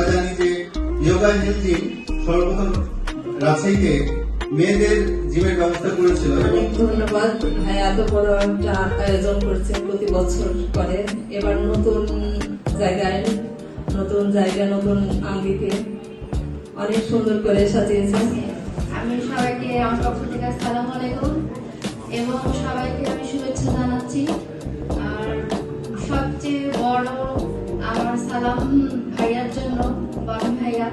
আমরা জানি যে যোগা হেলথ জিম সর্বপ্রথম রাজশাহীতে মেয়েদের জিমের ব্যবস্থা করেছিল। অনেক ধন্যবাদ ভাই, এত বড় একটা আয়োজন করছে প্রতি বছর করে। এবার নতুন জায়গায় নতুন আঙ্গিকে অনেক সুন্দর করে সাজিয়েছে। আমি সবাইকে আমার পক্ষ থেকে আসসালামু আলাইকুম এবং সবাইকে আমি শুভেচ্ছা জানাচ্ছি। আর সবচেয়ে বড় আমার সালাম ভাইয়ার জন্য, বড় ভাইয়া।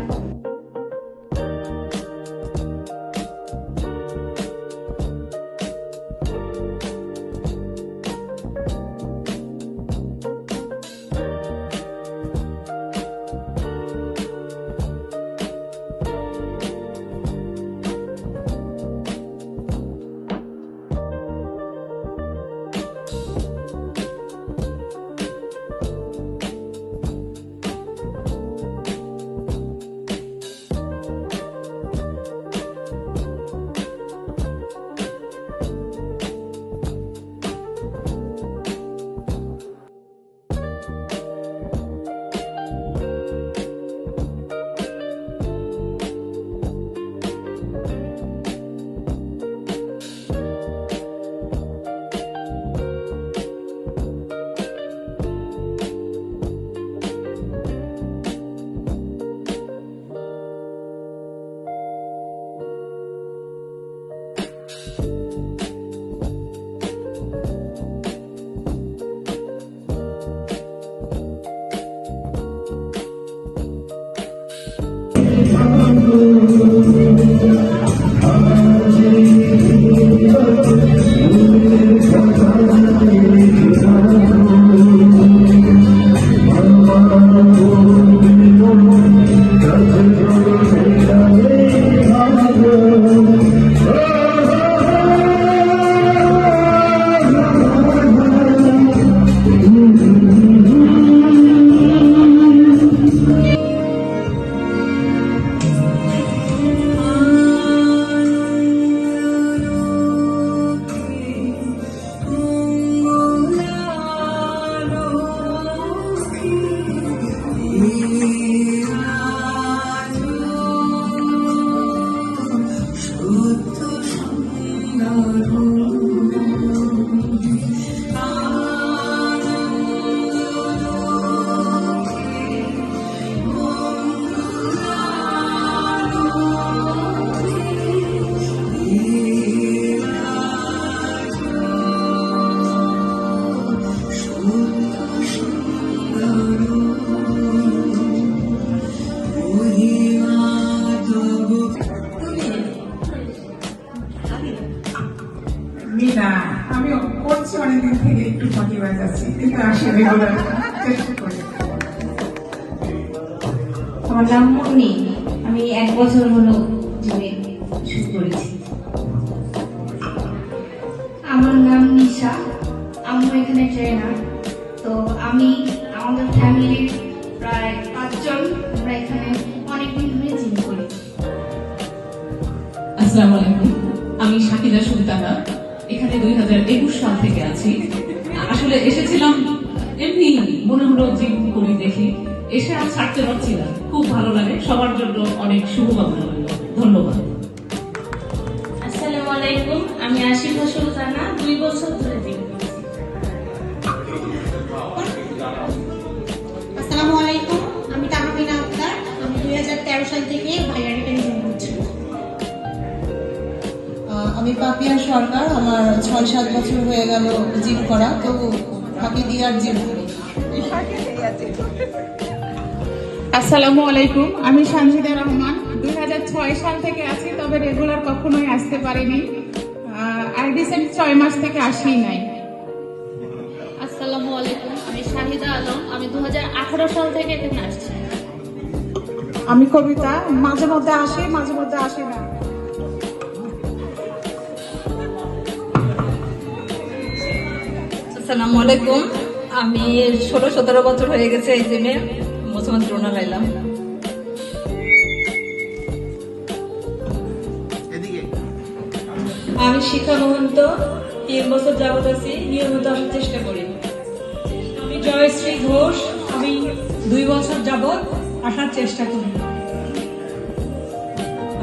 মিনা, আমি করছি অনেকদিন থেকে, একটু ফাঁকি বাজাচ্ছি, কিন্তু আসলে রেগুলার চেষ্টা করি। আমার নাম মুন্নি, আমি 1 বছর হলো জিমে শুরু করেছি। আমার নাম নিশা, আম্মু এখানে ট্রেনার। তো আমি আমাদের ফ্যামিলির প্রায় 5 জন আমরা এখানে অনেকদিন ধরে জিম করি। আসসালামু আলাইকুম, আমি শাকিদা সুলতানা, এখানে 2021 সাল থেকে আছি। আসলে এসেছিলাম এমনি, মনে হলো জিম করি দেখি, এসে আর ছাড়তে পারছি না। খুব ভালো লাগে, সবার জন্য অনেক শুভকামনা রইল। ধন্যবাদ। আসসালামু আলাইকুম, আমি আশিফা সুলতানা, 2 বছর ধরে জিম করছি। আসসালামু আলাইকুম, আমি তাহমিনা আক্তার, আমি 2013 সাল থেকে ভাইয়ার এখানে জিম করছি। আমি পাপিয়া সরকার, আমার 6-7 বছর হয়ে গেল জিম করা, তো ফাঁকি দিয়ে আর জিম করি। আসসালামু আলাইকুম, আমি সানজিদা রহমান, 2006 সাল থেকে আছি, তবে রেগুলার কখনোই আসতে পারিনি। আর রিসেন্ট 6 মাস থেকে আসি নাই। আসসালামু আলাইকুম, আমি শাহিদা আলম, আমি 2018 সাল থেকে এখানে আসছি। আমি কবিতা, মাঝে মধ্যে আসি, মাঝে মধ্যে আসি না। আসসালামু আলাইকুম, আমি 16-17 বছর হয়ে গেছে এই জিমে, মুসলমান দ্রোণা লাইলাম। আমি শিখা মহন্ত, 3 বছর যাবত আছি, নিয়মিত আসার চেষ্টা করি। আমি জয়শ্রী ঘোষ, আমি 2 বছর যাবত আসার চেষ্টা করি।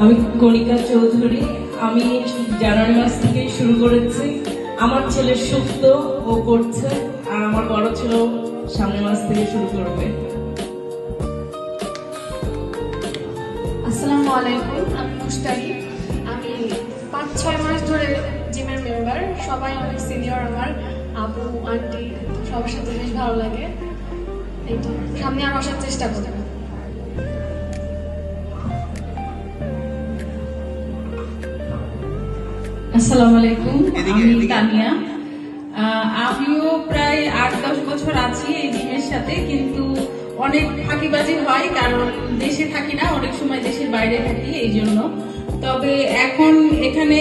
আমি কণিকা চৌধুরী, আমি জানুয়ারি মাস থেকে শুরু করেছি। আমার ছেলে সুপ্ত, ও করছে, আর আমার বড় ছেলে সামনের মাস থেকে শুরু করবে। আসসালামু আলাইকুম, আমি মুশতারি। আমি 5-6 মাস ধরে জিমের মেম্বার। সবাই অনেক সিনিয়র, আমার আপু আন্টি, সবার সাথে বেশ ভালো লাগে। এই তো, সামনে আর আসার চেষ্টা করব। আসসালামু আলাইকুম, আমি তানিয়া। আমিও প্রায় 8-10 বছর আছি এই জিমের সাথে, কিন্তু অনেক ফাঁকিবাজি হয়, কারণ দেশে থাকি না, অনেক সময় দেশের বাইরে থাকি, এই জন্য। তবে এখন এখানে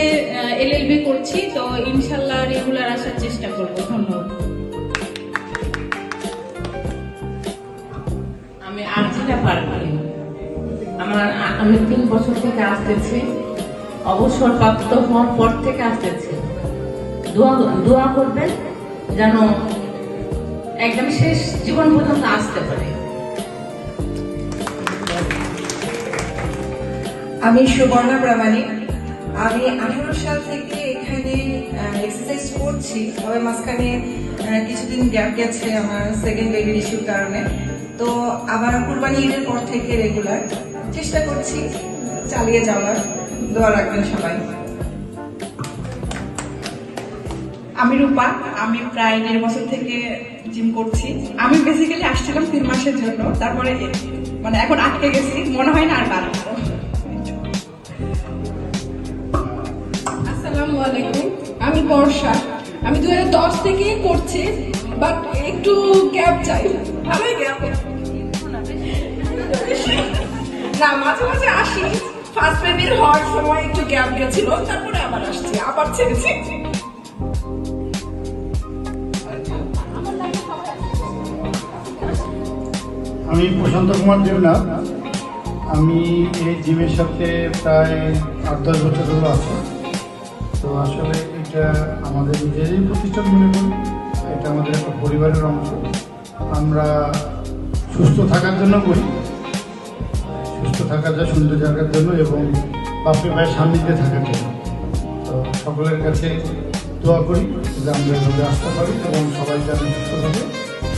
LLB করছি, তো ইনশাল্লাহ রেগুলার আসার চেষ্টা করবো। ধন্যবাদ। আমি আর্জিটা পারবি। আমি 3 বছর থেকে আসতেছি, অবসরপ্রাপ্ত হওয়ার পর থেকে আসতেছি। দোয়া করবেন যেন একদম শেষ জীবন পর্যন্ত আসতে পারে। আমি সুবর্ণা প্রামাণিক। আমি 18 সাল থেকে এখানে এক্সারসাইজ করছি, তবে মাঝখানে কিছুদিন গ্যাপ গেছে আমার সেকেন্ড বেবির ইস্যুর কারণে। তো আবার কুরবানি ঈদের পর থেকে রেগুলার চেষ্টা করছি চালিয়ে যাওয়ার। দোয়া রাখবেন সবাই। আমি রূপা, আমি প্রায় 1.5 বছর থেকে জিম করছি। আমি বেসিক্যালি আসছিলাম 3 মাসের জন্য, তারপরে মানে এখন আটকে গেছি, মনে হয় না আর বাড়বো। আসসালামু আলাইকুম, আমি বর্ষা। আমি 2010 থেকে করছি, বাট একটু গ্যাপ চাই। ভালোই গ্যাপ না, মাঝে মাঝে আসি। ফার্স্ট বেবির হওয়ার সময় একটু গ্যাপ গেছিল, তারপরে আবার আসছি, আবার ছেড়েছি। আমি প্রশান্ত কুমার দেবনাথ। আমি এই জিমের সাথে প্রায় 8-10 বছর হলো আছি। তো আসলে এটা আমাদের নিজেরই প্রতিষ্ঠান মনে করি, এটা আমাদের একটা পরিবারের অংশ। আমরা সুস্থ থাকার জন্য করি, সুস্থ থাকার জন্য, সুন্দর জায়গার জন্য এবং বাপের ভাইয়ের সান্নিধ্যে থাকার জন্য। তো সকলের কাছে দোয়া করি যে আমরা এভাবে আসতে পারি এবং সবাই যেন সুস্থ থাকে।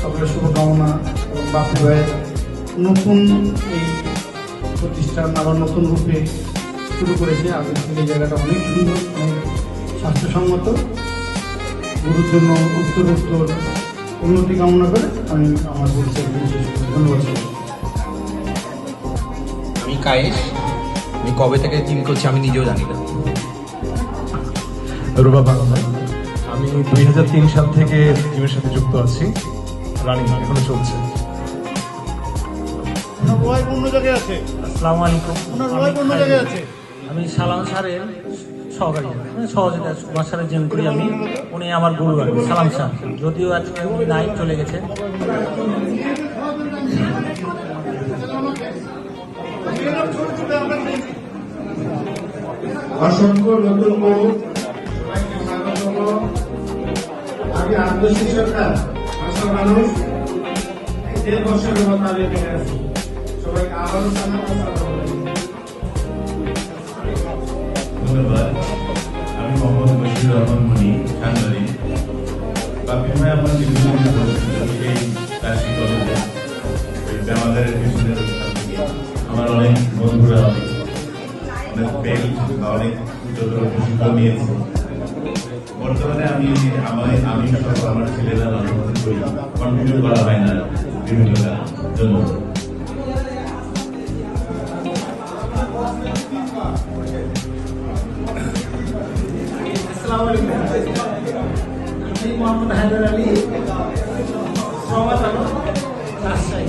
সকলের শুভকামনা এবং বাপের ভাইয়ের নতুন এই প্রতিষ্ঠান আবার নতুন রূপে শুরু করেছে। আগের থেকে এই জায়গাটা অনেক সুন্দর, অনেক স্বাস্থ্যসম্মত। গুরুর জন্য উত্তর উন্নতি কামনা করে আমি আমার পরিচয় শেষ করি। ধন্যবাদ। আমি কায়েশ, আমি কবে থেকে জিম করছি আমি নিজেও জানি না। রুবা বাংলা, আমি 2003 সাল থেকে জিমের সাথে যুক্ত আছি, রানিং এখনো চলছে। আসসালামু আলাইকুম, আমি সালাম স্যারের সহকারী, সহযোগিতা সুভাষ স্যারের জিম করি আমি। উনি আমার গুরু আর কি, সালাম স্যার। যদিও আজকে উনি নাই, চলে গেছে। অসংখ্য নতুন মুখ, আগে আত্মশী সরকার, আসল মানুষ 1.5 বছরের মতো আগে ফিরে আসি। সবাইকে আবারও ধন্যবাদ। আমি মোহাম্মদ বশির রহমান মনি, খানদারি। বাপি ভাই আমার দীর্ঘদিন এই কাশি কলেজে আমাদের আমার অনেক বন্ধুরা অনেক বেল্ট বা অনেক প্রশিক্ষণ নিয়েছে। বর্তমানে আমি সহ আমার ছেলেরা কন্টিনিউ করা হয় না বিভিন্ন জন্য। আমি মোহাম্মদ হায়দার আলী, রাজশাহী।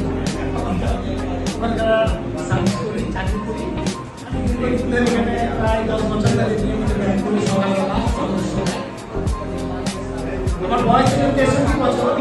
সার্ভিস করি, চাকরি করি। এখানে প্রায় 10 বছর ধরে নিয়মিত ব্যায়াম করি, সকালবেলা সদস্য। আমার বয়স ছিল 63 বছর।